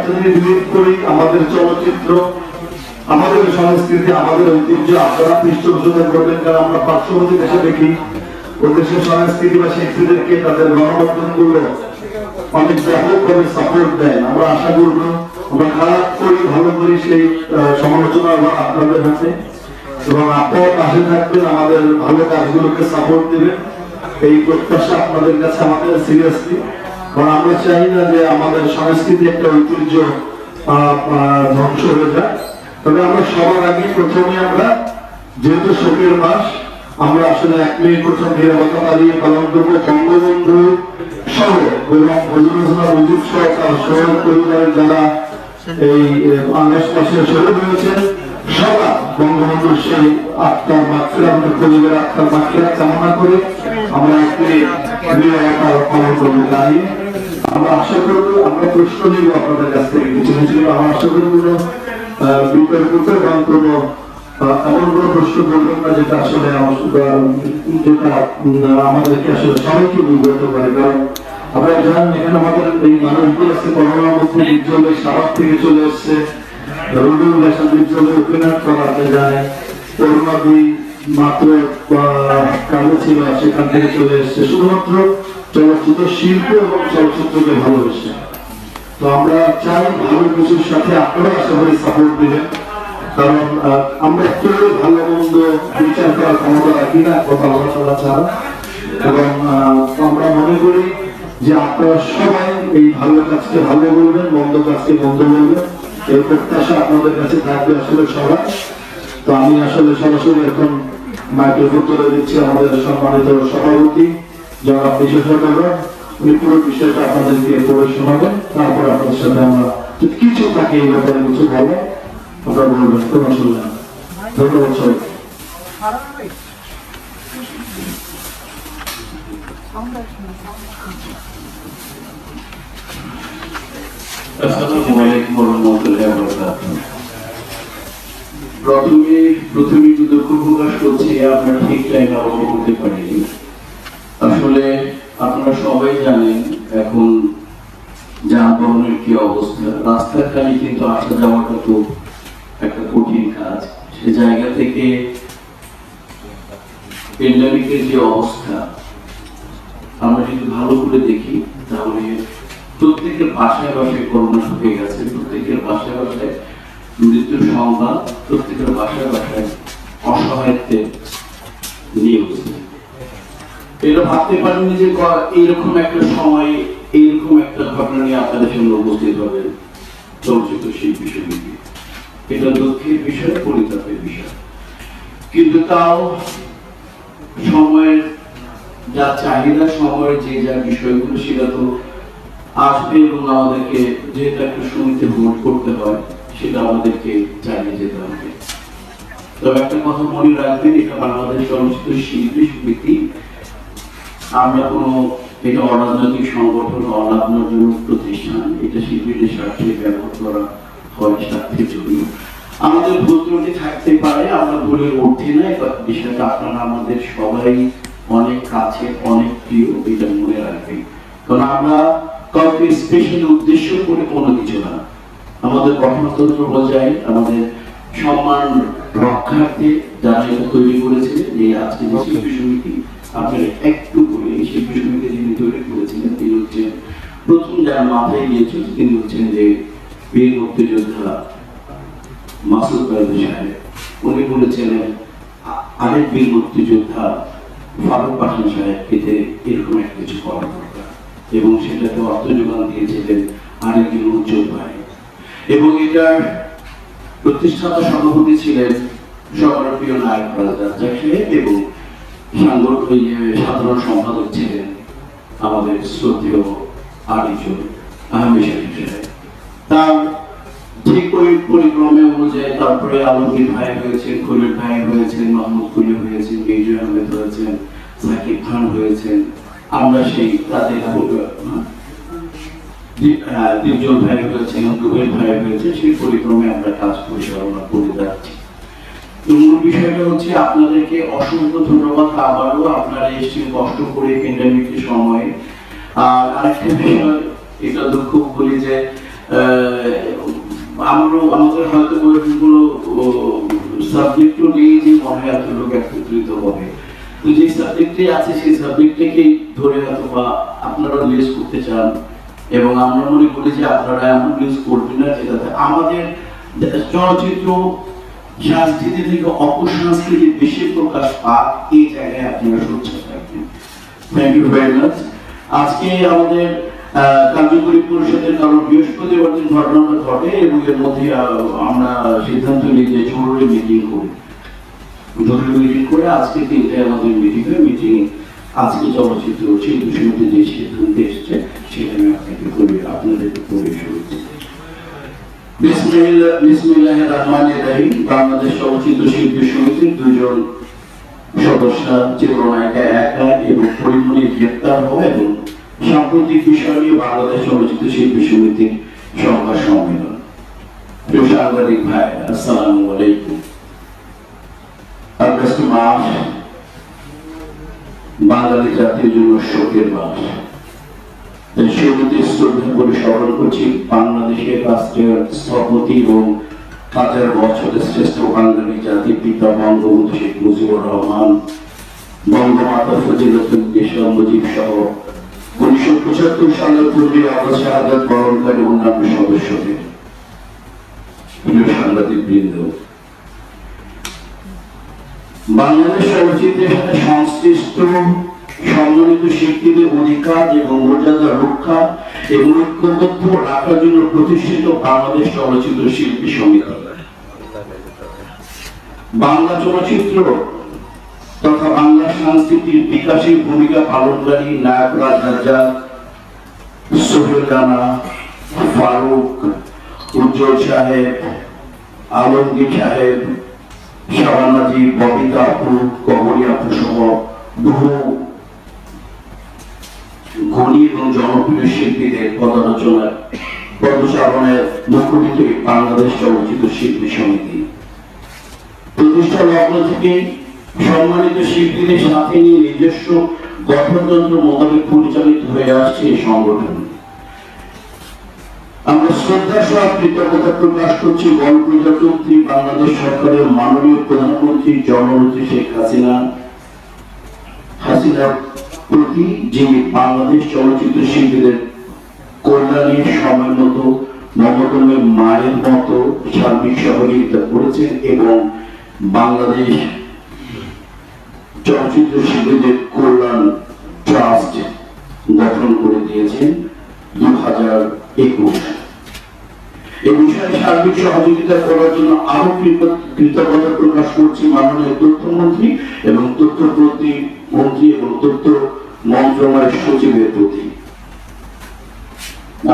যদি বিলিভ করি আমাদের চলচ্চিত্র, আমাদের সংস্কৃতি, আমাদের ঐতিহ্য আপনারা পৃষ্ঠপোষকতা করবেন, কারণ আমরা পার্শ্ববর্তী দেশে দেখি ওই দেশের সংস্কৃতি বা শিল্পীদেরকে তাদের গণমাধ্যম গুলো অনেক ব্যাপকভাবে সাপোর্ট দেয়। আমরা আশা করব আমরা খারাপ করি ভালো করি সেই সমালোচনা আপনাদের হাতে, এবং আপনারা পাশে থাকবেন, আমাদের ভালো কাজগুলোকে সাপোর্ট দেবেন, এই প্রত্যাশা আপনাদের কাছে আমাদের সিরিয়াসলি। কারণ আমরা চাই না যে আমাদের সংস্কৃতি একটা ঐতিহ্য ধ্বংস হয়ে যায়। তবে আমরা সবার আগে প্রথমে আমরা যেহেতু শোকের মাস, আমরা আসলে 1 মিনিট প্রথম নিরাপত্তা দাঁড়িয়ে পালন করবো বঙ্গবন্ধু সহ এবং মুজিব সহ তার শহীদ পরিবারের যারা এই আগস্ট মাসে শহীদ হয়েছেন সবার বঙ্গবন্ধুর সেই আত্মার মাগফিরাত, আমাদের পরিবারের আত্মার মাগফিরাত কামনা করে আমরা 1 মিনিট নিরাপত্তা পালন করবো। তাই আমরা আশা করবো, আমরা প্রশ্ন নিব আপনাদের কাছ থেকে কিছু কিছু, আমরা আশা করবো বিতর্ক এবং কোনো এমন কোনো প্রশ্ন করবেন না যেটা আসলে যেটা আমাদেরকে আসলে সবাইকে বিব্রত করে। কারণ আপনারা জানেন এখানে আমাদের এই মানুষগুলো আছে করোনার মধ্যে বিদ্যালয় সারাপ থেকে চলে এসছে, রবিউল হাসান বিদ্যালয় ওপেনার করাতে যায়, করোনা 2 মাত্র কাজে ছিল সেখান থেকে চলে এসছে শুধুমাত্র চলচ্চিত্র শিল্প এবং চলচ্চিত্রকে ভালোবেসে। তো আমরা চাই ভালো কিছুর সাথে আপনারা আশা করি সাপোর্ট দিবেন, কারণ আমরা একটু ভালো মন্দ বিচার করার ক্ষমতা রাখি না কথা আলোচনা ছাড়া। এবং আমরা মনে করি যে আপনারা সবাই এই ভালো কাজকে ভালো বলবেন, মন্দ কাজকে মন্দ বলবেন, এই প্রত্যাশা আপনাদের কাছে থাকবে আসলে সবাই। তো আমি আসলে সরাসরি এখন মাইক্রোফোন তুলে দিচ্ছি আমাদের সম্মানিত সভাপতি জনাব বিশেষজ্ঞরা, উনি পুরো বিষয়টা আপনাদেরকে পড়ে শোনাবেন, তারপর আপনাদের সাথে আমরা কিছু থাকে এই ব্যাপারে কিছু বলবো, আপনারা বলবেন। কোনো অসুবিধা নেই। ধন্যবাদ সবাই। প্রথমে একটু দুঃখ প্রকাশ করছি, আমরা ঠিক টাইমে আরম্ভ করতে পারিনি। আসলে আপনারা সবাই জানেন এখন যানবাহনের কি অবস্থা, রাস্তার খালি কিন্তু আসা যাওয়াটা তো একটা কঠিন কাজ। সে জায়গা থেকে প্যান্ডেমিকের যে অবস্থা আমরা যদি ভালো করে দেখি তাহলে প্রত্যেকের বাসায় বাসায় করোনা হয়ে গেছে, প্রত্যেকের বাসায় বাসায় মৃত্যুর সংবাদ, প্রত্যেকের বাসায় বাসায় অসহায়ত্বের নিউজ। এটা ভাবতে পারেননি যে এইরকম একটা সময় এইরকম একটা ঘটনা নিয়ে আপনাদের সঙ্গে উপস্থিত হবেন চলচ্চিত্র শিল্পী সমিতি। এটা দুঃখের বিষয়, পরিতাপের বিষয়, কিন্তু তাও সময়ের যা চাহিদা, সময়ের যে যা বিষয়গুলো সেটা তো আসবে এবং আমাদেরকে যেহেতু একটা সমিতি ভোট করতে হয় সেটা আমাদেরকে চালিয়ে যেতে হবে। তবে একটা কথা মনে রাখবেন, এটা বাংলাদেশ চলচ্চিত্র শিল্পী সমিতি, আমরা কোনো এটা অরাজনৈতিক সংগঠন, অলাভজনক প্রতিষ্ঠান, এটা শিল্পীদের স্বার্থে ব্যবহার করা হয় স্বার্থের জন্য। আমাদের ভুল ত্রুটি থাকতে পারে, আমরা ভুলে উঠি না, বিষয়টা আপনারা আমাদের সবাই অনেক কাছে, অনেক প্রিয়, এটা মনে রাখবেন। কারণ আমরা কাউকে স্পেশাল উদ্দেশ্য করে কোনো কিছু না, আমাদের গঠনতন্ত্র বজায় আমাদের সম্মান রক্ষার্থে যারা এটা তৈরি করেছিলেন, যে আজকে যে শিল্পী সমিতি আপনার একটু করে এই শিল্পী সমিতি যিনি তৈরি করেছিলেন তিনি হচ্ছেন প্রথম যারা মাথায় নিয়েছেন, তিনি হচ্ছেন যে বীর মুক্তিযোদ্ধা মাসুদ ভাইদের সাহেব। উনি বলেছিলেন আরেক বীর মুক্তিযোদ্ধা ফারুক পাঠান সাহেবকে এরকম একটা কিছু করা দরকার, এবং সেটাতে অর্থ যোগান দিয়েছিলেন আরেকজন উজ্জ্বল ভাই, এবং এটার প্রতিষ্ঠাতা সভাপতি ছিলেন সবার প্রিয় নায়ক রাজা সাহেব, এবং সাধারণ সম্পাদক ছিলেন আমাদের শ্রদ্ধেয় আরেকজন আহমেদ সাহেব। তার ঠিক পরিক্রমে অনুযায়ী তারপরে আলমগীর ভাই হয়েছেন, খলিল ভাই হয়েছেন, মাহমুদ কুলি হয়েছেন, বিজয় আহমেদ হয়েছেন, সাকিব খান হয়েছেন। আমরা সেই তাদের দীপজল ভাই হয়েছেন, রুবেল ভাই হয়েছেন, সেই পরিক্রমে আমরা কাজ পরিচালনা করে যাচ্ছি। মূল বিষয়টা হচ্ছে আপনাদেরকে অসংখ্য ধন্যবাদ, আবারও আপনারা এসেছেন কষ্ট করে প্যান্ডেমিকের সময়ে। আর আরেকটা বিষয়, এটা দুঃখ বলি যে আমাদের হয়তো বইগুলো সাবজেক্টও নেই যে মনে হয় এত লোক একত্রিত হবে, তো যে সাবজেক্টে আছে সেই সাবজেক্টটাকেই ধরে হয়তো বা আপনারা লিস্ট করতে চান, এবং আমরা মনে করি যে আপনারা এমন লিস্ট করবেন না যেটাতে আমাদের চলচ্চিত্র সংস্কৃতি থেকে অপসংস্কৃতি বেশি প্রকাশ পাক, এই জায়গায় আপনারা সোচ্চার থাকবেন। Thank you very much. আজকে আমাদের কার্যকরী পরিষদের কারণ বৃহস্পতিবার দিন ঘটনাটা ঘটে এবং এর মধ্যে আমরা সিদ্ধান্ত নিই যে জরুরি মিটিং করে আজকে 3টায় আমাদের মিটিং হয়। মিটিং আজকে চলচ্চিত্র শিল্পী সমিতি যে সিদ্ধান্ত এসেছে সেটা আমি আপনাদের করে শুরুতে বিসমিল্লাহির রহমানির রহিম। বাংলাদেশ চলচ্চিত্র শিল্পী সমিতির 2 জন সদস্য চিত্রনায়িকা একা এবং পরিমণি গ্রেপ্তার হয় এবং সাম্প্রতিক বিষয় নিয়ে বাংলাদেশ চলচ্চিত্র শিল্পী সমিতির সংবাদ সম্মেলন। প্রিয় সাংবাদিক ভাই, আসসালামু আলাইকুম। আগস্ট মাস বাঙালি জাতির জন্য শোকের মাস। সেই প্রতি শ্রদ্ধা করে স্মরণ করছি বাংলাদেশের রাষ্ট্রের স্থপতি এবং 1000 বছরের শ্রেষ্ঠ বাঙালি জাতির পিতা বঙ্গবন্ধু শেখ মুজিবুর রহমান, বঙ্গমাতা ফজিলাতুন্নেসা মুজিব সহ 1975 সালের 15 আগস্ট শাহাদাত বরণকারী অন্যান্য সদস্যদের। প্রিয় সাংবাদিক বৃন্দ, বাংলাদেশ চলচ্চিত্রের সাথে সংশ্লিষ্ট সম্মানিত শিল্পীদের অধিকার এবং মর্যাদা রক্ষা এবং ঐক্যবদ্ধ রাখার জন্য প্রতিষ্ঠিত বাংলাদেশ চলচ্চিত্র শিল্পী সমিতি বাংলা চলচ্চিত্র তথা বাংলা সংস্কৃতির বিকাশের ভূমিকা পালনকারী নায়ক রাজা, সোহেল রানা, ফারুক, উজ্জ্বল সাহেব, আলমগীর সাহেব, শাবানাজি, ববিতা আপু, কমরি আপু সহ বহু গুণী এবং জনপ্রিয় শিল্পীদের পদচারণের মুখরিত বাংলাদেশ চলচ্চিত্র শিল্পী সমিতি প্রতিষ্ঠা লগ্ন থেকে সম্মানিত শিল্পীদের সাথে নিয়ে নিজস্ব গঠনতন্ত্র মোতাবেক পরিচালিত হয়ে আসছে এই সংগঠন। আমরা শ্রদ্ধা সহ কৃতজ্ঞতা প্রকাশ করছি গণপ্রজাতন্ত্রী বাংলাদেশ সরকারের মাননীয় প্রধানমন্ত্রী জননেত্রী শেখ হাসিনার প্রতি, যিনি বাংলাদেশ চলচ্চিত্র শিল্পীদের কল্যাণে সময় মতো মমতমের মায়ের মতো সার্বিক সহযোগিতা করেছেন এবং বাংলাদেশ চলচ্চিত্র শিল্পীদের কল্যাণ ট্রাস্ট গঠন করে দিয়েছেন 2021। এই বিষয়ে সার্বিক সহযোগিতা করার জন্য আরো কৃতজ্ঞতা প্রকাশ করছি মাননীয় তথ্যমন্ত্রী এবং তথ্য প্রতিমন্ত্রী এবং তথ্য মন্ত্রণালয়ের সচিবের প্রতি।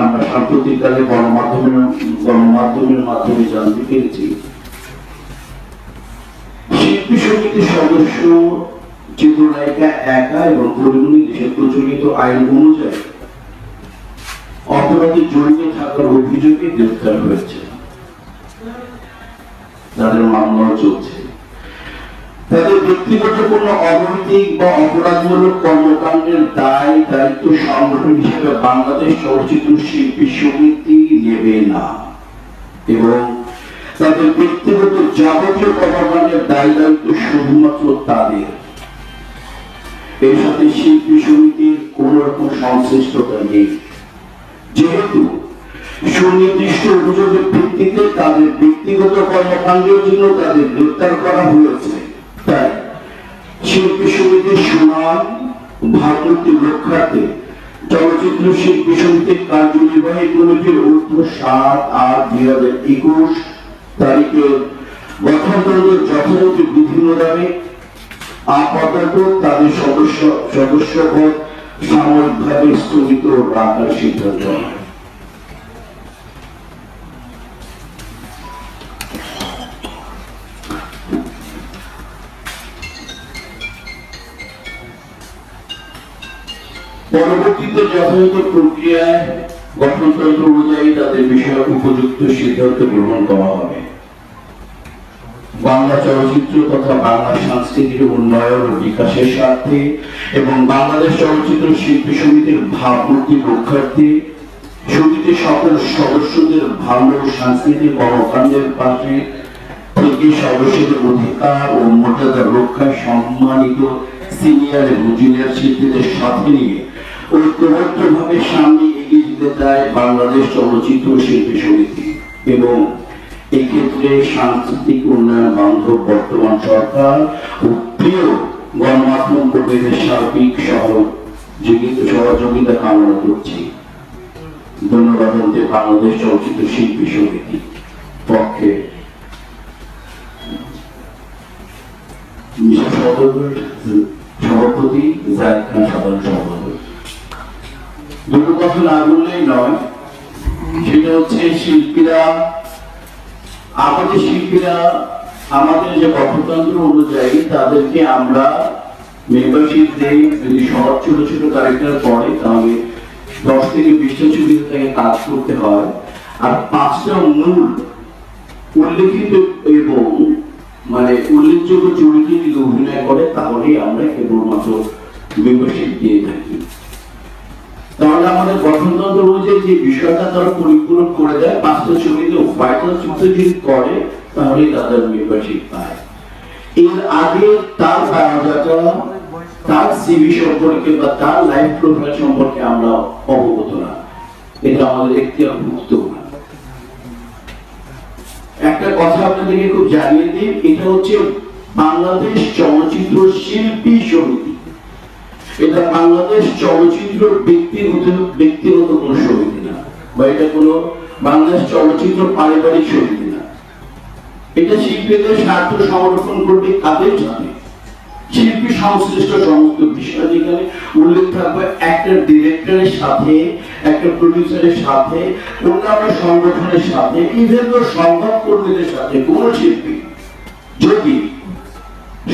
আমরা সাম্প্রতিককালে গণমাধ্যমের মাধ্যমে জানতে পেরেছি শিল্পী সমিতির সদস্য চিত্রনায়িকা একা এবং পরিমণি দেশের প্রচলিত আইন অনুযায়ী অপরাধে জড়িত থাকার অভিযোগে গ্রেফতার হয়েছে, তাদের মামলাও চলছে। তাদের ব্যক্তিগত কোন অনৈতিক বা অপরাধমূলক কর্মকাণ্ডের দায় দায়িত্ব সংগঠন হিসেবে বাংলাদেশ চলচ্চিত্র শিল্পী সমিতি নেবে না এবং তাদের ব্যক্তিগত যাবতীয় কর্মকাণ্ডের দায় দায়িত্ব শুধুমাত্র তাদের। এর সাথে শিল্পী সমিতির কোন রকম সংশ্লিষ্টতা নেই, যেহেতু সুনির্দিষ্ট অভিযোগের ভিত্তিতে তাদের ব্যক্তিগত কর্মকাণ্ডের জন্য তাদের গ্রেফতার করা হয়েছে। তাই শিল্পী সমিতির সুনাম ভাবমূর্তি রক্ষার্থে চলচ্চিত্র শিল্পী সমিতির কার্যনির্বাহী কমিটির 7/8/2021 তারিখে গঠনতন্ত্র যথাযথ বিধি মোতাবেক আপাতত তাদের সদস্যপদ সাময়িকভাবে স্থগিত রাখার সিদ্ধান্ত হয়। পরবর্তীতে যথাযথ প্রক্রিয়ায় গঠনতন্ত্র অনুযায়ী তাদের বিষয়ে উপযুক্ত সিদ্ধান্ত গ্রহণ করা হবে। বাংলা চলচ্চিত্র তথা বাংলা সংস্কৃতির উন্নয়ন ও বিকাশের স্বার্থে এবং বাংলাদেশ চলচ্চিত্র শিল্পী সমিতির ভাবমূর্তি রক্ষার্থে সমিতির সকল সদস্যদের ভালো সাংস্কৃতিক কর্মকাণ্ডের পাশে থেকে সদস্যদের অধিকার ও মর্যাদা রক্ষায় সম্মানিত সিনিয়র এবং জুনিয়র শিল্পীদের সাথে নিয়ে ঐক্যবদ্ধভাবে সামনে এগিয়ে যেতে চায় বাংলাদেশ চলচ্চিত্র শিল্পী সমিতি এবং এই ক্ষেত্রে সাংস্কৃতিক উন্নয়ন বান্ধব বর্তমান সরকার ও প্রিয় গণমাধ্যম কর্মীদের সার্বিক সহযোগিতা কামনা করছি। ধন্যবাদ জানাতে বাংলাদেশ চলচ্চিত্র শিল্পী সমিতি পক্ষে সভাপতি জায়েদ খান সাধারণ সম্পাদক। দুটো কথা না বললেই নয়, সেটা হচ্ছে শিল্পীরা আমাদের যে গঠনতন্ত্র অনুযায়ী তাদেরকে আমরা মেম্বারশিপ দেই। যদি সব ছোট ছোট ক্যারেক্টার পড়ে তাহলে 10 থেকে 20টা ছবিতে তাকে কাজ করতে হয়, আর 5টা মূল উল্লেখিত এবং উল্লেখযোগ্য চরিত্রে যদি অভিনয় করে তাহলেই আমরা কেবলমাত্র মেম্বারশিপ দিয়ে থাকি। তাহলে আমাদের গঠনতন্ত্র অনুযায়ী যে বিষয়টা তারা পরিপূরণ করে দেয়, 5টা ছবিতে ভাইটাল চরিত্র যদি করে তাহলেই তাদের মেম্বারশিপ পায়। এর আগে তার বায়োডাটা, তার সিভি সম্পর্কে বা তার লাইফ প্রোফাইল সম্পর্কে আমরা অবগত না, এটা আমাদের এখতিয়ারভুক্ত না। একটা কথা আপনাদেরকে খুব জানিয়ে দিই, এটা হচ্ছে বাংলাদেশ চলচ্চিত্র শিল্পী সমিতি। এটা বাংলাদেশ চলচ্চিত্র ব্যক্তিগত কোনো সমিতি না, বা এটা কোনো বাংলাদেশ চলচ্চিত্র পারিবারিক সমিতি না। এটা শিল্পীদের স্বার্থ সংরক্ষণ করবে কাদের সাথে? শিল্পী সংশ্লিষ্ট সমস্ত বিষয় যেখানে উল্লেখ থাকবে একটা ডিরেক্টরের সাথে, একটা প্রডিউসারের সাথে, অন্যান্য সংগঠনের সাথে, ইভেন সংবাদ কর্মীদের সাথে কোন শিল্পী যদি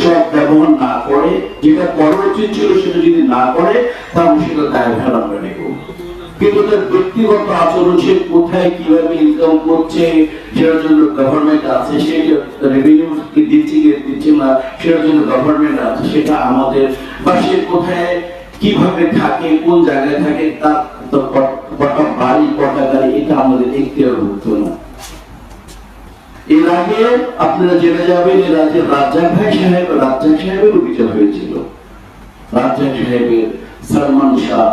সব ব্যবহার না করে, যেটা করা উচিত ছিল সেটা যদি না করে, তাহলে সেটা দায়ভার আমরা নেব। কিন্তু তার ব্যক্তিগত আচরণ, সে কোথায় কিভাবে ইনকাম করছে সেটার জন্য গভর্নমেন্ট আছে, সে রেভিনিউ দিচ্ছে না সেটার জন্য গভর্নমেন্ট আছে, সেটা আমাদের, বা সে কোথায় কিভাবে থাকে, কোন জায়গায় থাকে, তার কটা বাড়ি কটা গাড়ি, এটা আমাদের এখতিয়ারভুক্ত না। এর আগে আপনারা জেনে যাবেন, এর আগে রাজ্জাক সাহেবের অভিযোগ হয়েছিল। রাজ্জাক সাহেবের, সালমান শাহ,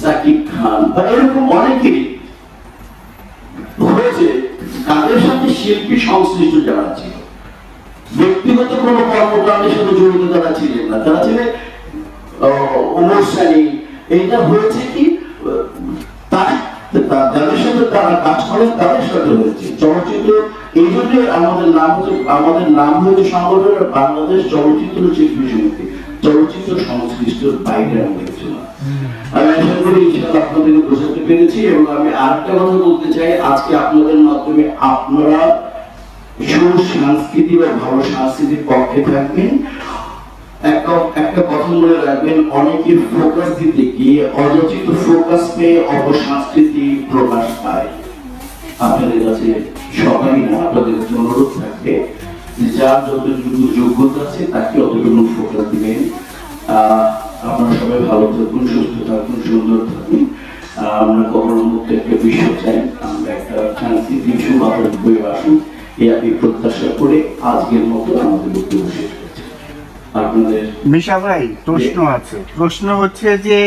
সাকিব খান বা এরকম অনেকেরই হয়েছে, তাদের সাথে শিল্পী সংশ্লিষ্ট যারা ছিল, ব্যক্তিগত কোনো কর্মকাণ্ডের সাথে জড়িত তারা ছিলেন না, তারা ছিলেন অনুষ্ঠানী। এইটা হয়েছে কি যাদের সাথে তারা কাজ করেন তাদের সাথে হয়েছে। চলচ্চিত্র এই জন্য আমাদের নাম হয়েছে সংগঠন বাংলাদেশ চলচ্চিত্র শিল্পী সমিতি। চলচ্চিত্র সংশ্লিষ্টর বাইরে আমরা কিছু না। আমি আশা করি ইনশাআল্লাহ আপনাদেরকে বোঝাতে পেরেছি। এবং আমি আরেকটা কথা বলতে চাই, আজকে আপনাদের মাধ্যমে আপনারা সুসংস্কৃতি বা ভালো সংস্কৃতির পক্ষে থাকবেন। একটা কথা মনে রাখবেন, অনেকে ফোকাস দিতে গিয়ে অযথিত ফোকাস পেয়ে অপসংস্কৃতি প্রকাশ পায়। আপনাদের কাছে সবাই না, আপনাদের অনুরোধ থাকবে যার যতটুকু যোগ্যতা আছে তাকে অতটুকু ফোকাস দিবেন। আপনারা সবাই ভালো থাকুন, সুস্থ থাকুন, সুন্দর থাকুন। আমরা কখনো মুক্ত একটা বিশ্ব চাই, আমরা একটা সাংস্কৃতিক সুবাদন বয়ে আসুন, এই আমি প্রত্যাশা করে আজকের মতো আমাদের বক্তব্য শেষ করছি। আপনাদের মিশা ভাই, প্রশ্ন আছে। প্রশ্ন হচ্ছে যে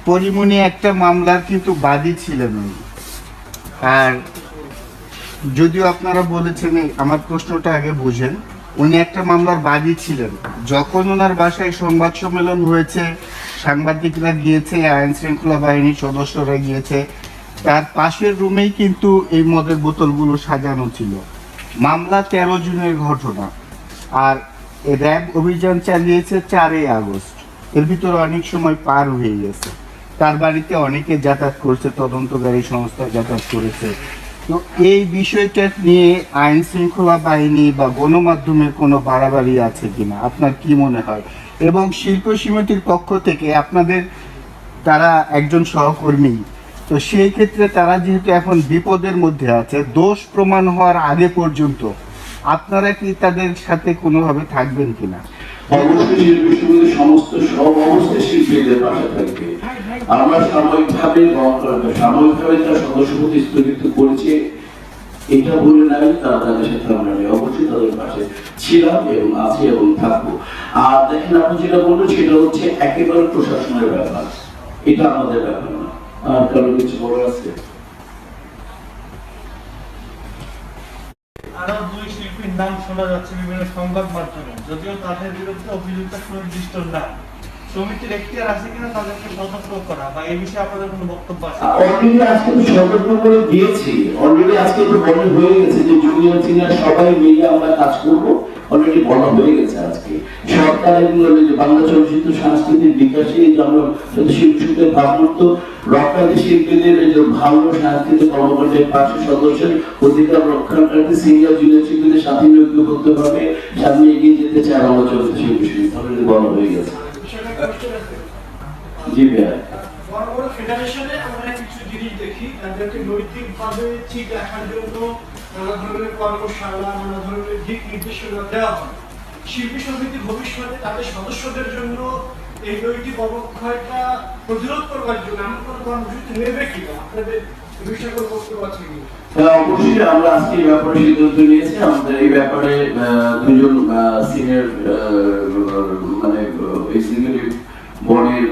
পরিমণি একটা মামলার কিন্তু বাদী ছিলেন উনি, আর যদিও আপনারা বলেছেন, আমার প্রশ্নটা আগে বুঝেন, উনি একটা মামলার বাদী ছিলেন। যখন ওনার বাসায় সংবাদ সম্মেলন হয়েছে, সাংবাদিকরা গিয়েছে, আইন শৃঙ্খলা বাহিনীর সদস্যরা গিয়েছে, তার পাশের রুমেই কিন্তু এই মদের বোতলগুলো সাজানো ছিল। মামলা 13 জুনের ঘটনা, আর র্যাব অভিযান চালিয়েছে 4 আগস্ট। এর ভিতরে অনেক সময় পার হয়ে গেছে। তার বাড়িতে অনেকে যাতায়াত করছে, তদন্তকারী সংস্থা যাতায়াত করেছে। তো এই বিষয়টা নিয়ে আইন শৃঙ্খলা বাহিনী বা গণমাধ্যমের কোনো বাড়াবাড়ি আছে কিনা আপনার কি মনে হয়? এবং শিল্প সমিতির পক্ষ থেকে আপনাদের, তারা একজন সহকর্মী, তো সেই ক্ষেত্রে তারা যেহেতু এখন বিপদের মধ্যে আছে, দোষ প্রমাণ হওয়ার আগে পর্যন্ত আপনারা কি তাদের সাথে কোনোভাবে থাকবেন কিনা? অবশ্যই শিল্পী সমিতি সমস্ত সব অবস্থায় শিল্পীদের পাশে থাকবে। আমরা সাময়িকভাবে তার সদস্যপদ স্থগিত করেছে, এটা বলে নাই তারা তাদের সাথে আমরা নেই, অবশ্যই তাদের পাশে ছিলাম এবং আছি এবং থাকবো। আর দেখেন আপনি যেটা বললেন সেটা হচ্ছে একেবারে প্রশাসনের ব্যাপার, এটা আমাদের ব্যাপার না। আর কারো কিছু বলার আছে? আরো দুই শিল্পীর নাম শোনা যাচ্ছে বিভিন্ন সংবাদ মাধ্যমে, যদিও তাদের বিরুদ্ধে অভিযোগটা সুনির্দিষ্ট না। সমিতির এখতিয়ার আছে কিনা তাদেরকে সতর্ক করা, বা এই বিষয়ে আপনাদের কোনো বক্তব্য আছে? অলরেডি আজকে তো সতর্ক করে দিয়েছি, অলরেডি আজকে তো বলা হয়ে গেছে যে জুনিয়র সিনিয়র সবাই মিলে আমরা কাজ করব, অলরেডি বলা হয়ে গেছে। আজকে সরকারের যে বাংলা চলচ্চিত্র সংস্কৃতির বিকাশে যে আমরা শিল্পীদের ভাবমূর্ত রক্ষার্থী শিল্পীদের যে ভালো সাংস্কৃতিক কর্মকাণ্ডের পাশে সদস্যের অধিকার রক্ষার্থী সিনিয়র জুনিয়র শিল্পীদের সাথে ঐক্যবদ্ধভাবে সামনে এগিয়ে যেতে চায় বাংলা চলচ্চিত্র শিল্পী সমিতি, অলরেডি বলা হয়ে গেছে। জি ভাইয়া, বড় বড় ফেডারেশনে আমরা কিছু জিনিস দেখি, তাদেরকে নৈতিকভাবে ঠিক রাখার জন্য নানা ধরনের কর্মশালা, নানা ধরনের দিক নির্দেশনা দেওয়া হয়। শিল্পী সমিতি ভবিষ্যতে তাদের সদস্যদের জন্য এই নৈতিক অবক্ষয়টা প্রতিরোধ করবার জন্য এমন কোনো কর্মসূচি নেবে কিনা? আপনাদের এই বিষয়ে কোনো বক্তব্য আছে কিনা? অবশ্যই আমরা আজকে এই ব্যাপারে সিদ্ধান্ত নিয়েছি। আমাদের এই ব্যাপারে দুজন সিনিয়র মানে এক্সিকিউটিভ বোর্ডের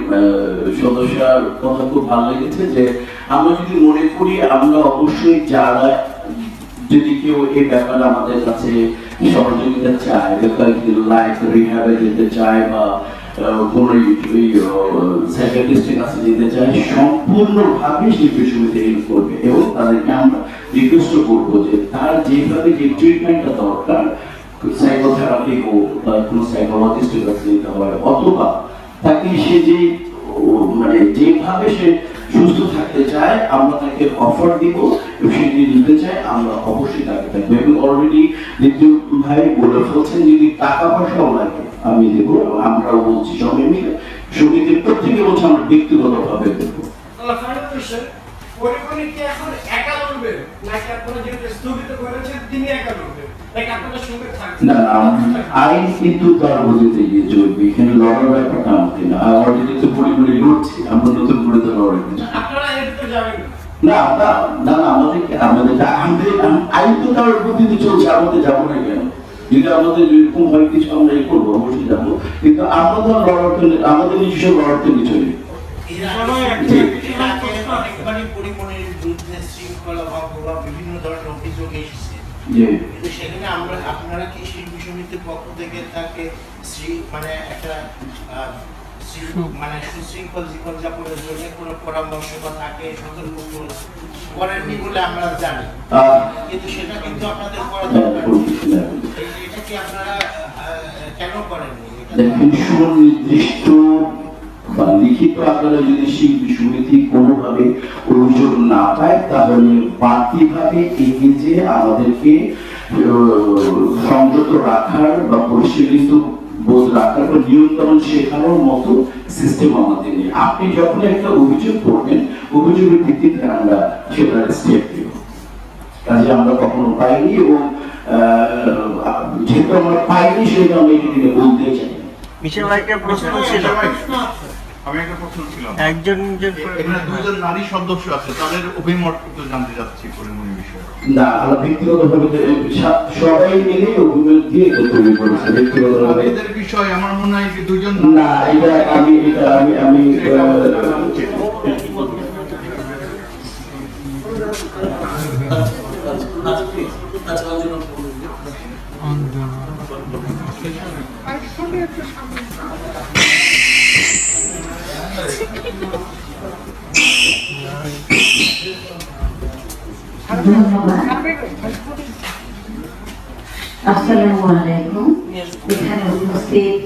সদস্যর কথা খুব ভালো লেগেছে যে আমরা যদি মনে করি আমরা অবশ্যই যারা যদি কেউ এই ব্যাপারে আমাদের কাছে সহযোগিতা চায়, লাইফ রিহ্যাবে যেতে চায় বা কোনো সাইকিয়াট্রিস্টের কাছে যেতে চায়, সম্পূর্ণভাবে শিল্পী সমিতি হেল্প করবে এবং তাদেরকে আমরা রিকোয়েস্ট করবো যে তার যেভাবে যে ট্রিটমেন্টটা দরকার, সাইকোথেরাপি হোক বা কোনো সাইকোলজিস্টের কাছে যেতে হয়, অথবা তাকে সে যে মানে যেভাবে সে সুস্থ থাকতে চায় আমরা তাকে অফার দিব, সে যদি নিতে চায় আমরা অবশ্যই তাকে থাকবো। এবং অলরেডি দ্বিতীয় ভাই বলে ফেলছেন যদি টাকা পয়সাও লাগে আমি দেবো, আমরাও বলছি সবাই মিলে সমিতির প্রত্যেকে বলছে আমরা ব্যক্তিগতভাবে দেবো। পরিমণি কি এখন একা লড়বে, নাকি আপনারা যেহেতু স্থগিত করেছেন তিনি একা লড়বে, নাকি আপনাদের সঙ্গে থাকবে? না, আইন কিন্তু তার গতিতে গিয়ে চলবে, এখানে লড়ার ব্যাপারটা আমাদের না। অলরেডি তো পরিমণি লড়ছে, আমরা নতুন করে তো লড়াই করছি। আপনারা এর ভিতরে যাবেন না না না, আমাদের আইন তো তার গতিতে চলছে, আমাদের যাবো না কেন? যদি আমাদের এরকম হয় কিছু আমরা এই করবো, অবশ্যই যাবো, কিন্তু আমরা তো লড়াতে আমাদের নিজস্ব লড়াতে কিছু নেই। পরিমণির বিরুদ্ধে শৃঙ্খলা ভঙ্গ বা বিভিন্ন ধরনের অভিযোগ এসেছে, কিন্তু সেখানে আপনারা কি শিল্পী সমিতির পক্ষ থেকে তাকে মানে একটা মানে সুশৃঙ্খল জীবনযাপনের জন্য কোনো পরামর্শ বা তাকে সতর্ক করেননি বলে আমরা জানি, কিন্তু সেটা কিন্তু আপনাদের করা দরকার। এটা কি আপনারা কেন করেননি? দেখেন, সুনির্দিষ্ট বা লিখিত আকারে যদি শিল্পী সমিতি কোনোভাবে অভিযোগ না পায় তাহলে বাড়তিভাবে এগিয়ে যে আমাদেরকে সংযত রাখার বা পরিশীলিত বোধ রাখার বা নিয়ন্ত্রণ শেখানোর মতো সিস্টেম আমাদের নেই। আপনি যখন একটা অভিযোগ করবেন, অভিযোগের ভিত্তিতে আমরা সেটার স্টেপ নেব। কাজে আমরা কখনো পাইনি এবং যেহেতু আমরা পাইনি সেটা আমরা এটি বলতে চাই। মিশেল ভাইয়ের প্রশ্ন ছিল, আমি একটা প্রশ্ন ছিল, একজন এখানে দুজন নারী সদস্য আছে, তাদের অভিমত একটু জানতে চাচ্ছি পরিমণি বিষয়ে। না, আমরা ব্যক্তিগতভাবে সবাই মিলে অভিমত দিয়ে এটা তৈরি করেছি। ব্যক্তিগতভাবে এদের বিষয় আমার মনে হয় যে দুজন না, এটা আমি আসসালামু আলাইকুম। এখানে উপস্থিত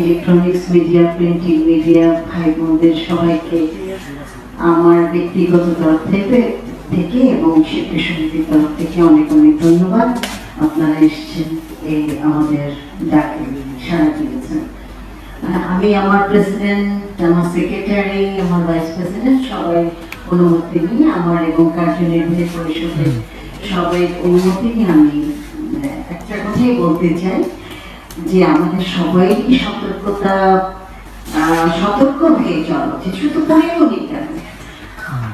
ইলেকট্রনিক্স মিডিয়া, প্রিন্টিং মিডিয়া ভাই বোনদের সবাইকে আমার ব্যক্তিগত তরফ থেকে এবং শিল্পী সমিতির তরফ থেকে অনেক অনেক ধন্যবাদ। আপনারা এসেছেন এই আমাদের ডাকে সাড়া দিয়েছেন। আমি আমার প্রেসিডেন্ট, আমার সেক্রেটারি, আমার ভাইস প্রেসিডেন্ট সবাই অনুমতি নিয়ে আমার এবং কার্যনির্বাহী পরিষদের সবাই অনুমতি নিয়ে আমি একটা কথাই বলতে চাই যে আমাদের সবাইকে সতর্কতা সতর্ক হয়ে যাওয়া উচিত। শুধু পরিমণি কেন,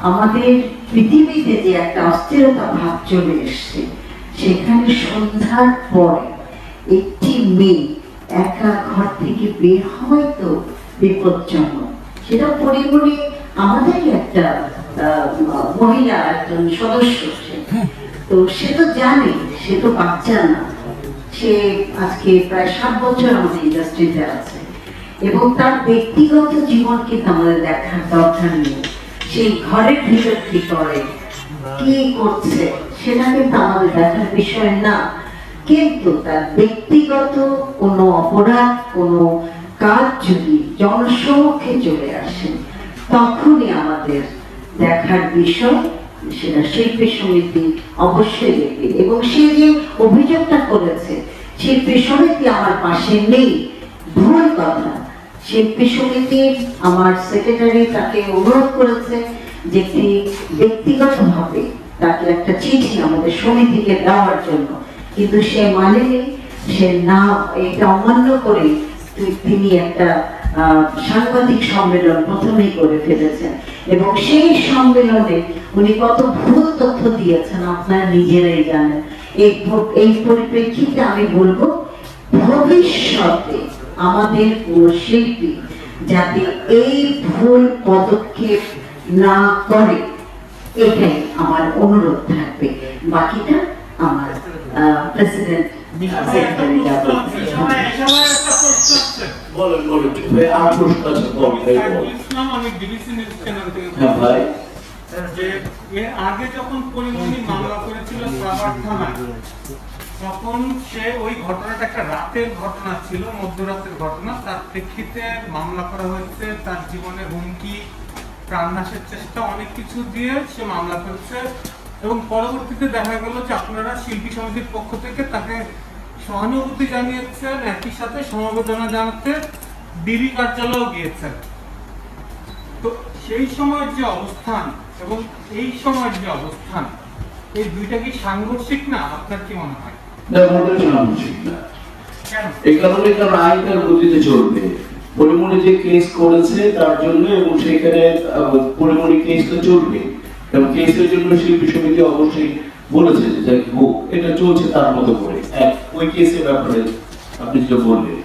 আমাদের পৃথিবীতে যে একটা অস্থিরতা ভাব চলে এসছে, সেখানে সন্ধ্যার পরে একটি মেয়ে একা ঘর থেকে বের হয় তো বিপজ্জনক। সেটা পরিমণি আমাদেরই একটা মহিলা, একজন সদস্য, তো সে তো জানে, সে তো বাচ্চা না, সে আজকে প্রায় 7 বছর আমাদের ইন্ডাস্ট্রিতে আছে এবং তার ব্যক্তিগত জীবন কিন্তু আমাদের দেখার দরকার নেই। সেই ঘরের ভিতর কি করে, কি করছে, সেটা কিন্তু আমাদের দেখার বিষয় না। কিন্তু তার ব্যক্তিগত কোনো অপরাধ, কোনো কাজ যদি জনসমক্ষে চলে আসে, তখনই আমাদের দেখার বিষয়। সেটা শিল্পী সমিতি অবশ্যই দেখবে, এবং সে যে অভিযোগটা করেছে শিল্পী সমিতি আমার পাশে নেই, ভুল কথা। শিল্পী সমিতির আমার সেক্রেটারি তাকে অনুরোধ করেছে যে ব্যক্তিগতভাবে তাকে একটা চিঠি আমাদের সমিতিকে দেওয়ার জন্য, কিন্তু সে মানেনি। সে না, এটা অমান্য করে তিনি একটা সাংবাদিক সম্মেলন প্রথমেই করে ফেলেছেন, এবং সেই সম্মেলনে উনি কত ভুল তথ্য দিয়েছেন আপনারা নিজেরাই জানেন। এই পরিপ্রেক্ষিতে আমি বলবো, ভবিষ্যতে আমাদের পুরো শিল্পী যাতে এই ভুল পদক্ষেপ না করে, এটাই আমার অনুরোধ থাকবে। বাকিটা আমার প্রেসিডেন্ট সেক্রেটারি যাবে। বলেন বলেন ভাই, আর প্রশ্ন আছে আমি ডিবিসি নিউজ চ্যানেল থেকে হ্যাঁ ভাই। যে এর আগে যখন পরিমণি মামলা করেছিল সাভার থানায়, তখন সে ওই ঘটনাটা একটা রাতের ঘটনা ছিল, মধ্যরাতের ঘটনা। তার প্রেক্ষিতে মামলা করা হয়েছে, তার জীবনে হুমকি, প্রাণনাশের চেষ্টা, অনেক কিছু দিয়ে সে মামলা করেছে। এবং পরবর্তীতে দেখা গেল যে আপনারা শিল্পী সমিতির পক্ষ থেকে তাকে সহানুভূতি জানিয়েছেন, একই সাথে সমবেদনা জানাতে ডিবি কার্যালয়েও গিয়েছেন। তো সেই সময়ের যে অবস্থান এবং এই সময়ের যে অবস্থান, এই দুইটা কি সাংঘর্ষিক না? আপনার কি মনে হয়? না, মোটেও সাংঘর্ষিক না। কেন? এই কারণে কারণ আইনটার গতিতে চলবে। পরিমণি যে কেস করেছে তার জন্য, এবং সেখানে পরিমণি কেস তো চলবে, এবং কেসের জন্য শিল্পী সমিতি অবশ্যই বলেছে যে হোক, এটা চলছে তার মতো করে। ওই কেসের ব্যাপারে আপনি যেটা বললেন।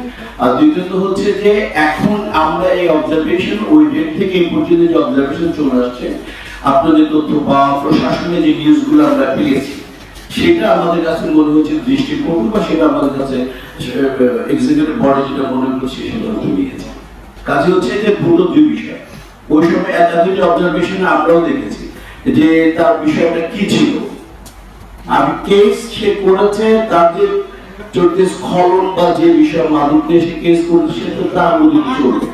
আর দ্বিতীয়ত হচ্ছে যে এখন আমরা এই অবজারভেশন, ওই ডেট থেকে এই পর্যন্ত যে অবজারভেশন চলে আসছে, আপনাদের তথ্য বা প্রশাসনের যে নিউজগুলো আমরা পেয়েছি, সেটা আমাদের কাছে মনে হচ্ছে দৃষ্টিকোণ, বা সেটা আমাদের কাছে এক্সিকিউটিভ বডি যেটা মনে করছে সেটা জড়িয়েছে। কাজে হচ্ছে যে দুটো দুই বিষয়। ওই সময় একাধিক অবজারভেশনে আমরাও দেখেছি যে তার বিষয়টা কি ছিল। আমি কেস সে করেছে, তার যে চরিত্রে স্খলন বা যে বিষয় মাদক নিয়ে সে কেস করেছে, সেটা তার মধ্যে চলবে।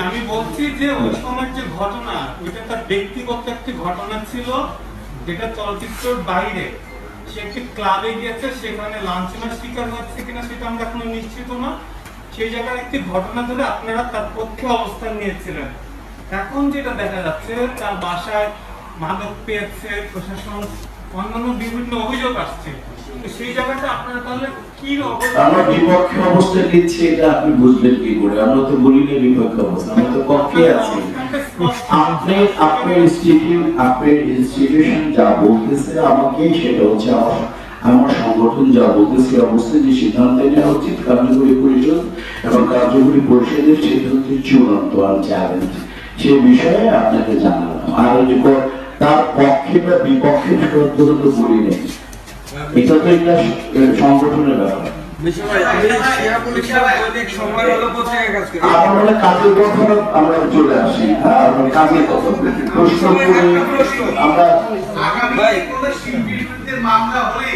আমি বলছি যে ওই সময়ের যে ঘটনা, ওইটা তার ব্যক্তিগত একটি ঘটনা ছিল, যেটা চলচ্চিত্রের বাইরে। সে একটি ক্লাবে গিয়েছে, সেখানে লাঞ্ছনার শিকার হচ্ছে কিনা সেটা আমরা এখনো নিশ্চিত না। সেই জায়গায় একটি ঘটনা ধরে আপনারা তার পক্ষে অবস্থান নিয়েছিলেন। এখন যেটা দেখা যাচ্ছে, তার বাসায় মাদক পেয়েছে, প্রশাসন অন্যান্য বিভিন্ন অভিযোগ আসছে। সেই জায়গাটা আপনারা তাহলে কি আমরা বিপক্ষে অবস্থান নিচ্ছি, এটা আপনি বুঝলেন কি করে? আমরা তো বলি না বিপক্ষে অবস্থান, আমরা তো পক্ষে আছি। আপনার ইনস্টিটিউশন যা বলতেছে আমাকে, সেটা হচ্ছে আমার সংগঠন যা বলতেছে, অবস্থায় যে সিদ্ধান্ত নেওয়া উচিত কার্যকরী পরিষদ, এবং কার্যকরী পরিষদের সিদ্ধান্ত চূড়ান্ত আর চ্যালেঞ্জ, সে বিষয়ে আপনাকে জানালাম। আর তার পক্ষে বা বিপক্ষে সদ্যত বলি নেই, এটা তো একটা সংগঠনের ব্যাপার। আমরা কাজের কথা আমরা চলে আসি। হ্যাঁ, কাজের কথা প্রশ্ন করে আমরা মামলা হলে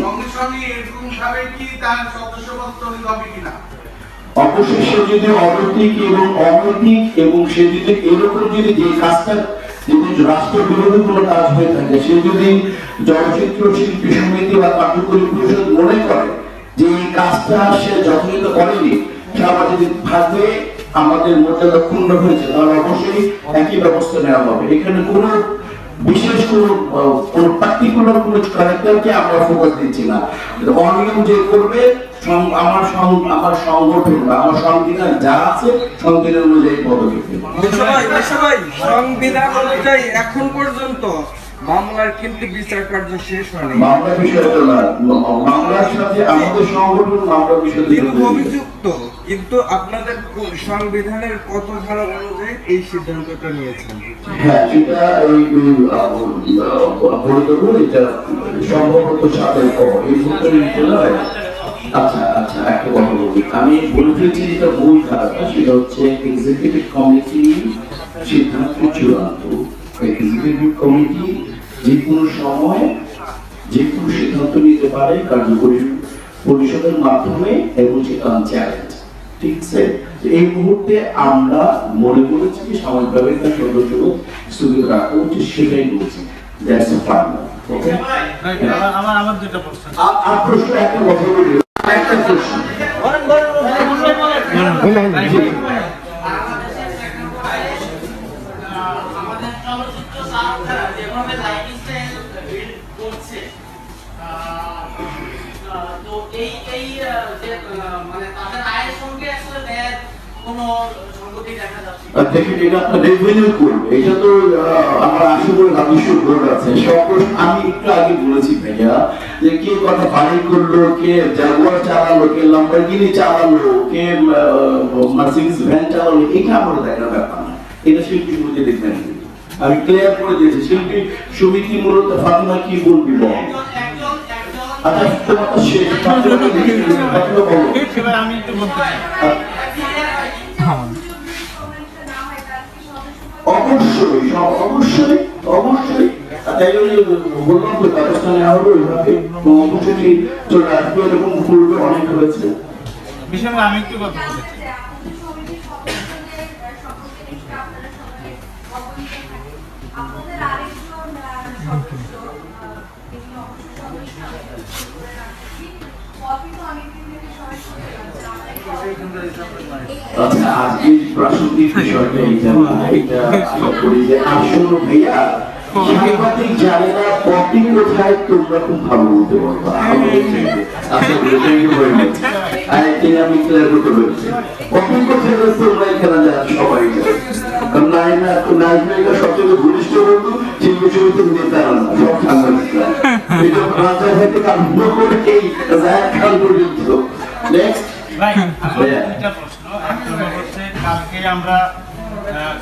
সঙ্গে সঙ্গে এরকম ভাবে কি তার সদস্যপদ স্থগিত হবে কিনা? অবশ্যই সে যদি অনৈতিক এবং অনৈতিক, এবং সে যদি এরকম যদি যে কাজটা যদি রাষ্ট্র বিরোধী কোনো কাজ হয়ে থাকে, সে যদি চলচ্চিত্র শিল্পী সমিতি বা কার্যকরী পরিষদ মনে করে যে এই কাজটা সে যথাযথ করেনি, সামাজিক ভাবে আমাদের মর্যাদা ক্ষুণ্ণ হয়েছে, তাহলে অবশ্যই একই ব্যবস্থা নেওয়া হবে। এখানে কোনো বিশেষ কোনো পার্টিকুলার কোনো ক্যারেক্টারকে আমরা ফোকাস দিচ্ছি না। অনিয়ম যে করবে আমার সংগঠন বা আমার সংবিধান যা আছে সংবিধান অনুযায়ী পদক্ষেপ নেবে। সংবিধান অনুযায়ী এখন পর্যন্ত মামলার কিন্তু বিচার কার্য শেষ হয়নি। মামলা বিষয়টা না, মামলার সাথে আমাদের সংগঠন মামলা বিষয়টা কিন্তু অভিযুক্ত, কিন্তু আপনাদের সংবিধানের কত ধারা অনুযায়ী এই সিদ্ধান্তটা নিয়েছেন? হ্যাঁ, এটা বলে দেবো, এটা সম্ভবত সাথে এই মুহূর্তে নয়। আচ্ছা আচ্ছা, একটা কথা বলি, আমি বলে দিয়েছি যেটা মূল ধারাটা, সেটা হচ্ছে এক্সিকিউটিভ কমিটি সিদ্ধান্ত চূড়ান্ত। এক্সিকিউটিভ কমিটি যে কোনো সময় যে কোনো সিদ্ধান্ত নিতে পারে কার্যকরী পরিষদের মাধ্যমে এবং সেটা চ্যালেঞ্জ। ঠিক আছে, এই মুহূর্তে আমরা মনে করেছি যে সাময়িকভাবে তার সদস্যকে স্থগিত রাখা উচিত, সেটাই বলছি। That's final. ওকে, আমার দুটো প্রশ্ন। আর প্রশ্ন একটা কথা বলি, একটা প্রশ্ন আমাদের চলচ্চিত্র তারকারা যেভাবে লাইফস্টাইল বিল্ড করছে, তো এই যে মানে তাদের আয়ের সঙ্গে আসলে ব্যয়ের কোনো সংগতি দেখা যাচ্ছে। দেখেন, এটা আপনার রেভিনিউ করবে, এটা তো আমার আসলে রাজস্ব বোর্ড আছে। আমি একটু আগে বলেছি ভাইয়া যে কে কথা বাড়ি করলো, কে জাগুয়ার চালালো, কে লাম্বরগিনি চালালো, কে মার্সিডিজ ভ্যান চালালো, এটা আমরা দেখার ব্যাপার না, এটা শিল্পী সমিতি দেখবেন। আমি ক্লিয়ার করে দিয়েছি, শিল্পী সমিতি মূলত ফাতিমা কি বলবি বল। আচ্ছা, তোমার শেষ ফাতিমাকে দেখে ফাতিমা বলো। আমি একটু বলতে চাই। অবশ্যই অবশ্যই অবশ্যই, তাই বললাম তো ব্যবস্থা নেওয়া হবে ওইভাবে, অবশ্যই চলে আসবে, এরকম পূর্বে অনেক হয়েছে। বিষয়ে আমি একটু কথা বলতে চাই। আচ্ছা, আজকে প্রাসঙ্গিক বিষয়টা এটা এটা আশা করি যে আসলে ভাইয়া সাংবাদিক জানে না পটি কোথায়, তোমরা খুব ভালো বলতে পারবা। আমি ক্লিয়ার করতে পেরেছি, পটি কোথায় তোমরা এখানে যারা সবাই সবচেয়ে ঘনিষ্ঠ বন্ধু শিল্পী সমিতির নেতারা না, সব সাংবাদিকরা। এটা রাজা থেকে আরম্ভ করে এই জাহেদ খান পর্যন্ত। নেক্সট দুইটা প্রশ্ন। একটা হচ্ছে, কালকে আমরা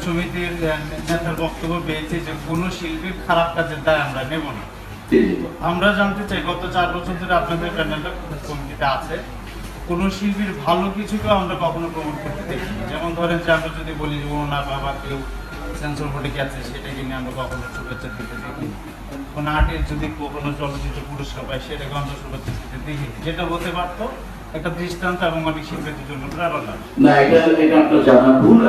সমিতির নেতার বক্তব্য পেয়েছি যে কোনো শিল্পীর খারাপ কাজের দায় আমরা নেব না। আমরা জানতে চাই, গত 4 বছর ধরে আপনাদের প্যানেলটা কমিটিতে আছে, কোন শিল্পীর ভালো কিছুকেও আমরা কখনো প্রমোট করতে দেখিনি। যেমন ধরেন যে আমরা যদি বলি যে ওনা বাবা কেউ সেন্সর বোর্ডে গেছে, সেটাকে নিয়ে আমরা কখনো শুভেচ্ছা দিতে দেখিনি। কোনো আর্টের যদি কোনো চলচ্চিত্র পুরস্কার পায়, সেটাকে আমরা শুভেচ্ছা দিতে দেখিনি, যেটা হতে পারতো একটা দৃষ্টান্ত এবং অনেক শিল্পীদের জন্য প্রেরণা। না, এটা আপনার জানা ভুল।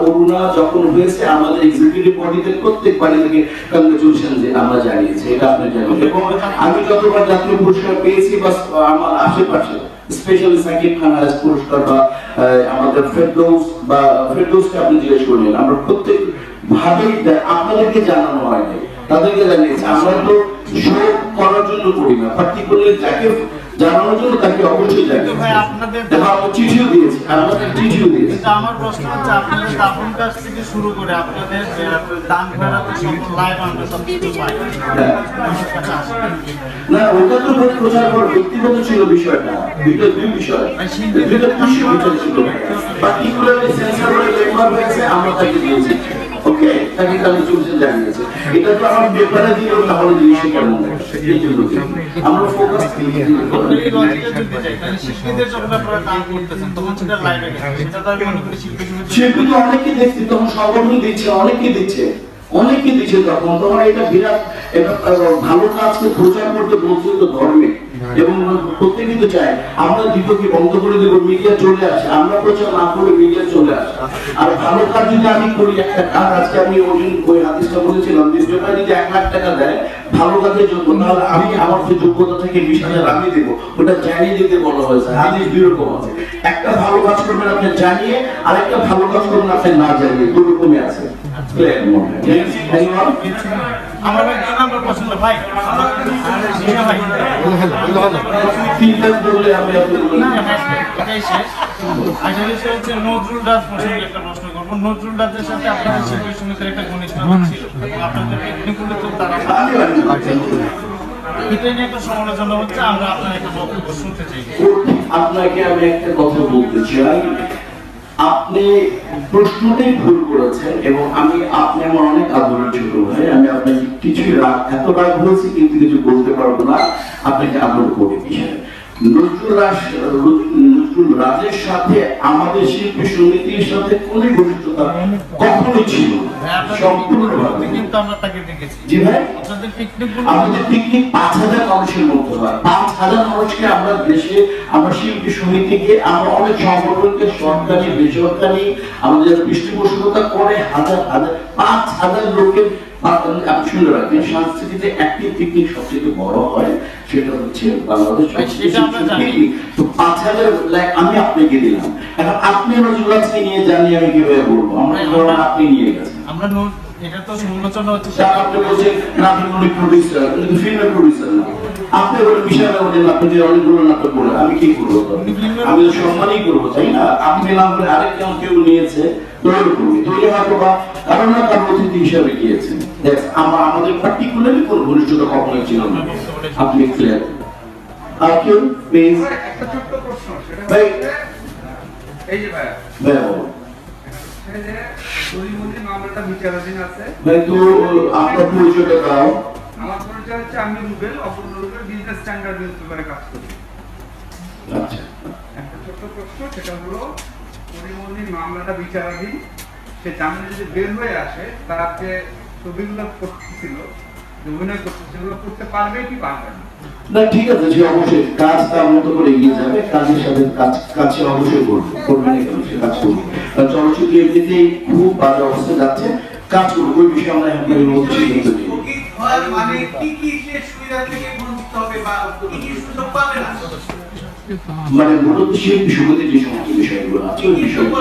অরুণা যখন হয়েছে, আমাদের এক্সিকিউটিভ বডিতে প্রত্যেক বাড়ি থেকে কংগ্রেচুলেশন যে আমরা জানিয়েছি, এটা আপনি জানেন। এবং আমি যতবার জাতীয় পুরস্কার পেয়েছি বা আমার আশেপাশে স্পেশালি সাকিব খান হায়েস্ট পুরস্কার বা আমাদের ফেরদৌসকে আপনি জিজ্ঞেস করলেন, আমরা প্রত্যেক ভাবেই আপনাদেরকে জানানো হয়নি, তাদেরকে জানিয়েছি। আমরা তো শো করার জন্য করি না, পার্টিকুলারলি যাকে জানানোর জন্য তাকে অবশ্যই জানি। আপনাদের চিঠিও দিয়েছি, আপনাদের চিঠিও দিয়েছি। আমার প্রশ্ন হচ্ছে, আপনাদের দাফন কাজ থেকে শুরু করে আপনাদের দান ফেরাতে সকল লাইভ আমরা সব কিছু পাই। না, ওটা তো প্রচার করার ব্যক্তিগত ছিল বিষয়টা, দুই বিষয়, দুইটা বিষয় ছিল। পার্টিকুলারলি সেন্সর বোর্ডের মেম্বার হয়েছে, আমরা তাকে দিয়েছি। ওকে, তাকে কংগ্রেচুলেশন জানিয়েছে। এটা তো আমার পেপারে দিয়েও তাহলে জিনিসটা কেমন লাগছে, এই জন্য আমরা ফোকাস শিল্পীদের যখন আপনারা দান করতেছেন, তখন সেটা লাইভে গেছে, সেটা তো আমি মনে করি শিল্পী তো অনেকে দেখছি, তখন সংগঠন দিচ্ছে, অনেকে দিচ্ছে তখন এটা বিরাট একটা ভালো কাজকে প্রচার করতে বলছে তো ধর্মে, এবং প্রত্যেকেই তো চায় আমরা দ্বিতীয়কে বন্ধ করে দেবো, মিডিয়া চলে আসে, আমরা প্রচার না করে মিডিয়া চলে আসে। আর ভালো কাজ যদি আমি করি, একটা কাজ আজকে আমি ওই হাদিসটা বলেছিলাম, যদি 1 লাখ টাকা দেয়, ভালো কাজের যোগ্য, তাহলে আমি আমার যে যোগ্যতা থেকে 20,000 আমি দেবো, ওটা জানিয়ে দিতে বলা হয়েছে। হাদিস দুরকম আছে, একটা ভালো কাজ করবেন আপনি জানিয়ে, আর একটা ভালো কাজ করবেন আপনি না জানিয়ে, দুরকমই আছে। আমার ভাই 2 নম্বর পছন্দ ভাই। ভাই তিনটা বললে আমি আপনাকে না, এটাই শেষ। আসলে সে হচ্ছে নজরুল দাস প্রসঙ্গে একটা প্রশ্ন করবো। নজরুল দাসের সাথে আপনাদের শিল্পী সমিতির একটা ঘনিষ্ঠতা ছিল এবং আপনাদের টেকনিক্যালি তো তারা এটা নিয়ে একটা সমালোচনা হচ্ছে, আমরা আপনার একটা বক্তব্য শুনতে চাই। আপনাকে আমি একটা কথা বলতে চাই, আপনি প্রশ্নটাই ভুল করেছেন এবং আপনি আমার অনেক আদরের ছোট ভাই, আমি আপনাকে কিছুই এত রাগ হয়েছে কিন্তু কিছু বলতে পারবো না, আপনাকে আদর করে বিষয়। নজরুল রাজের সাথে আমাদের শিল্পী সমিতির সাথে কোনো ঘনিষ্ঠতা কখনোই ছিল না, সম্পূর্ণভাবে। কিন্তু আমরা তাকে দেখেছি। জি ভাই, আপনাদের পিকনিকগুলো আমাদের পিকনিক 5,000 মানুষের মধ্যে হয়। 5,000 মানুষকে আমরা দেশে, আমরা শিল্পী সমিতিকে, আমরা অনেক সংগঠনকে, সরকারি বেসরকারি, আমাদের পৃষ্ঠপোষকতা করে 5,000 লোকের। আপনি শুনে রাখবেন, সংস্কৃতিতে একটি পিকনিক সবচেয়ে বড় হয়, সেটা হচ্ছে বাংলাদেশ পিকনিক। তো 5,000 আমি আপনাকে দিলাম, এখন আপনি নজরুলকে নিয়ে জানি আমি কিভাবে বলবো? আমরা আপনি নিয়ে গেছেন, আমরা এটা তো সমালোচনা হচ্ছে। আপনি বলছেন না আপনি অনেক প্রডিউসার, কিন্তু ফিল্মের প্রডিউসার না। আপনি বলে বিষয় বলেন আপনি যে অনেকগুলো নাটক করে, আমি কি করবো? আমি তো সম্মানই করবো, তাই না? আপনি নাম করে আরেকজন কেউ নিয়েছে, তৈরি করবি, তৈরি হয়তো বা কারণ না কারণ অতিথি হিসাবে গিয়েছেন। আমাদের পার্টিকুলারলি কোনো ঘনিষ্ঠতা কখনোই ছিল না। আপনি ক্লিয়ার আর কেউ প্লিজ একটা ছোট্ট প্রশ্ন, সেটা ভাই, হচ্ছে এই যে ভাই ভাই বলো। এই যে পরিমণি মামলাটা বিচারাধীন আছে। ভাই তো আপনার পরিচয়টা দাও। আমার পরিচয় হচ্ছে আমি রুবেল, অপূর্ব রুবেল, বিজনেস স্ট্যান্ডার্ড নিউজপেপারে কাজ করি। আচ্ছা, একটা ছোট্ট প্রশ্ন, সেটা হলো পরিমণির মামলাটা বিচারাধীন, সে জামিনে যদি বের হয়ে আসে, তার যে ছবিগুলো করতেছিল, যে অভিনয় করতেছিল, করতে পারবে কি পারবে না? না ঠিক আছে, সে অবশ্যই কাজ তার মতো করে এগিয়ে যাবে, কাজের সাথে কাজ সে অবশ্যই করবে না কেন, সে কাজ করবে। কারণ চলচ্চিত্র এমনিতেই খুব বাজে অবস্থা যাচ্ছে, কাজ করবে, ওই বিষয়ে আমরা এখন বলছি। মানে কি কি সে সুবিধা থেকে বঞ্চিত হবে বা কি কি সুযোগ পাবে না? মানে মূলত শিল্পী সমিতির যে সমস্ত বিষয়গুলো আছে, ওই বিষয়গুলো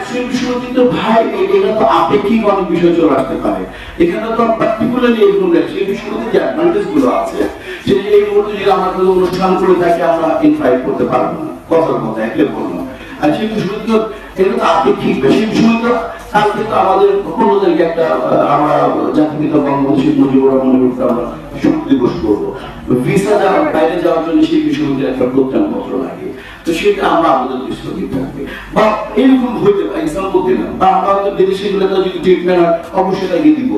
শিল্পী সমিতি তো ভাই, এটা তো আপেক্ষিক অনেক বিষয় চলে আসতে পারে। এখানে তো পার্টিকুলারলি এগুলো শিল্পী সমিতির যে অ্যাডভান্টেজ গুলো আছে, সেটা এই মুহূর্তে যদি আমরা কোনো অনুষ্ঠান করে থাকি, আমরা ইনভাইট করতে পারবো না, কথার কথা একলে বলবো। আর শিল্পী সমিতি তো এটা তো আপেক্ষিক, শিল্পী সমিতি কালকে তো আমাদের 15 তারিখে একটা আমরা জাতির পিতা বঙ্গবন্ধু শেখ মুজিবুর রহমানের উপর আমরা শোক দিবস করবো। ভিসা যাওয়ার, বাইরে যাওয়ার জন্য শিল্পী সমিতির একটা প্রত্যয়নপত্র লাগে, তো সেটা আমরা আমাদের স্থগিত থাকবে বা এরকম হইতে পারে, এক্সাম্পল দিলাম, বা আমরা হয়তো বিদেশে গেলে তো যদি ট্রিটমেন্ট অবশ্যই লাগিয়ে দিব,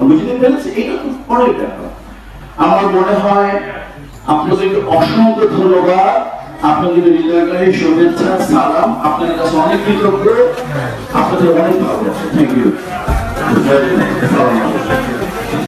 বুঝতে পেরেছি? এটা তো পরের ব্যাপার। আমার মনে হয় আপনাদেরকে অসংখ্য ধন্যবাদ, আপনাদের হৃদয়কারী শুভেচ্ছা, সালাম, আপনাদের কাছে অনেক কৃতজ্ঞ, আপনাদের অনেক ভালো আছে। Thank you.